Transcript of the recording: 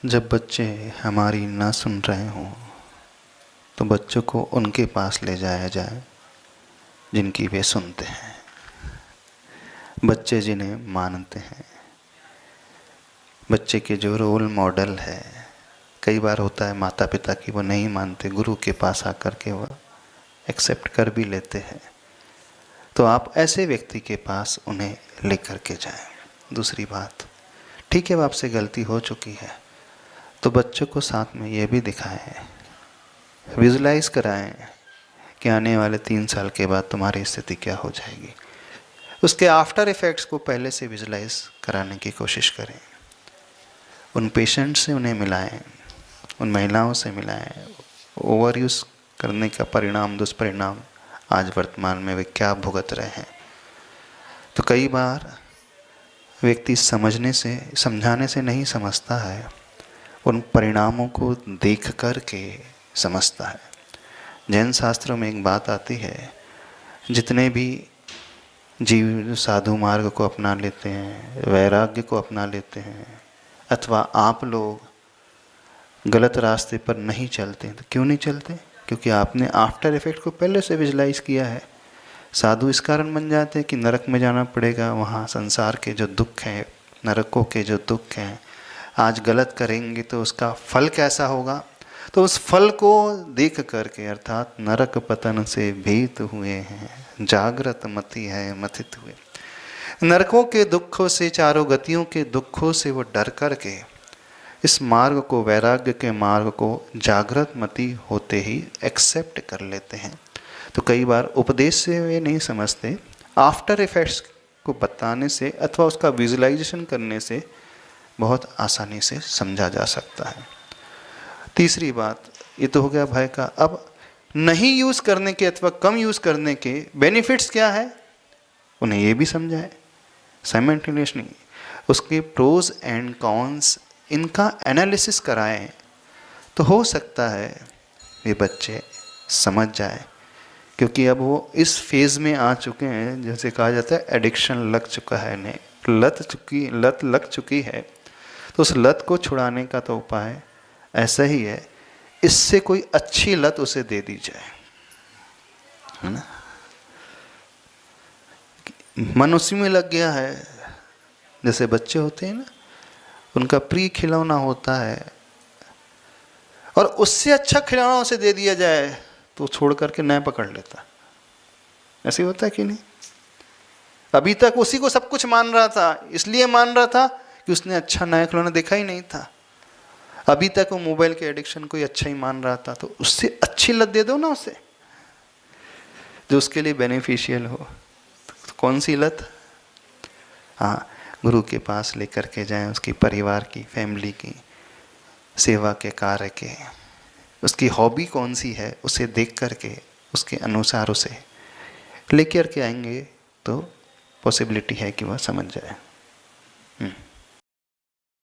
जब बच्चे हमारी ना सुन रहे हों तो बच्चों को उनके पास ले जाया जाए जिनकी वे सुनते हैं, बच्चे जिन्हें मानते हैं, बच्चे के जो रोल मॉडल है। कई बार होता है माता पिता की वो नहीं मानते, गुरु के पास आकर के वो एक्सेप्ट कर भी लेते हैं, तो आप ऐसे व्यक्ति के पास उन्हें लेकर के जाएं। दूसरी बात, ठीक है अब आपसे गलती हो चुकी है तो बच्चों को साथ में ये भी दिखाएं, विजुलाइज कराएं कि आने वाले 3 साल के बाद तुम्हारी स्थिति क्या हो जाएगी। उसके आफ्टर इफ़ेक्ट्स को पहले से विजुलाइज कराने की कोशिश करें। उन पेशेंट से उन्हें मिलाएं, उन महिलाओं से मिलाएं। ओवर यूज़ करने का परिणाम, दुष्परिणाम आज वर्तमान में वे क्या भुगत रहे हैं। तो कई बार व्यक्ति समझाने से नहीं समझता है, उन परिणामों को देख कर के समझता है। जैन शास्त्रों में एक बात आती है, जितने भी जीव साधु मार्ग को अपना लेते हैं, वैराग्य को अपना लेते हैं, अथवा आप लोग गलत रास्ते पर नहीं चलते, तो क्यों नहीं चलते? क्योंकि आपने आफ्टर इफेक्ट को पहले से विजुलाइज किया है। साधु इस कारण बन जाते हैं कि नरक में जाना पड़ेगा, वहाँ संसार के जो दुख हैं, नरकों के जो दुख हैं, आज गलत करेंगे तो उसका फल कैसा होगा, तो उस फल को देख करके, अर्थात नरक पतन से भीत हुए हैं, जागृत मति है मथित हुए। नरकों के दुखों से, चारों गतियों के दुखों से वो डर करके इस मार्ग को, वैराग्य के मार्ग को जागृत मति होते ही एक्सेप्ट कर लेते हैं। तो कई बार उपदेश से वे नहीं समझते, आफ्टर इफेक्ट्स को बताने से अथवा उसका विजुलाइजेशन करने से बहुत आसानी से समझा जा सकता है। तीसरी बात, ये तो हो गया भय का। अब नहीं यूज़ करने के अथवा कम यूज़ करने के बेनिफिट्स क्या है, उन्हें ये भी समझाए साइमल्टेनियसली। उसके प्रोज एंड कॉन्स, इनका एनालिसिस कराएं, तो हो सकता है ये बच्चे समझ जाए। क्योंकि अब वो इस फेज़ में आ चुके हैं, जैसे कहा जाता है एडिक्शन लग चुका है, इन्हें लत लग चुकी है। तो उस लत को छुड़ाने का तो उपाय ऐसा ही है, इससे कोई अच्छी लत उसे दे दी जाए, है ना। मन उसी में लग गया है, जैसे बच्चे होते हैं ना, उनका प्रिय खिलौना होता है और उससे अच्छा खिलौना उसे दे दिया जाए तो छोड़ करके नया पकड़ लेता। ऐसे होता है कि नहीं? अभी तक उसी को सब कुछ मान रहा था, इसलिए मान रहा था कि उसने अच्छा नया खिलौना देखा ही नहीं था। अभी तक वो मोबाइल के एडिक्शन को ही अच्छा ही मान रहा था, तो उससे अच्छी लत दे दो ना उसे, जो उसके लिए बेनिफिशियल हो। तो कौन सी लत? हाँ, गुरु के पास लेकर के जाएं, उसकी परिवार की, फैमिली की सेवा के कार्य के, उसकी हॉबी कौन सी है उसे देख करके उसके अनुसार उसे लेकर के आएंगे तो पॉसिबिलिटी है कि वह समझ जाए।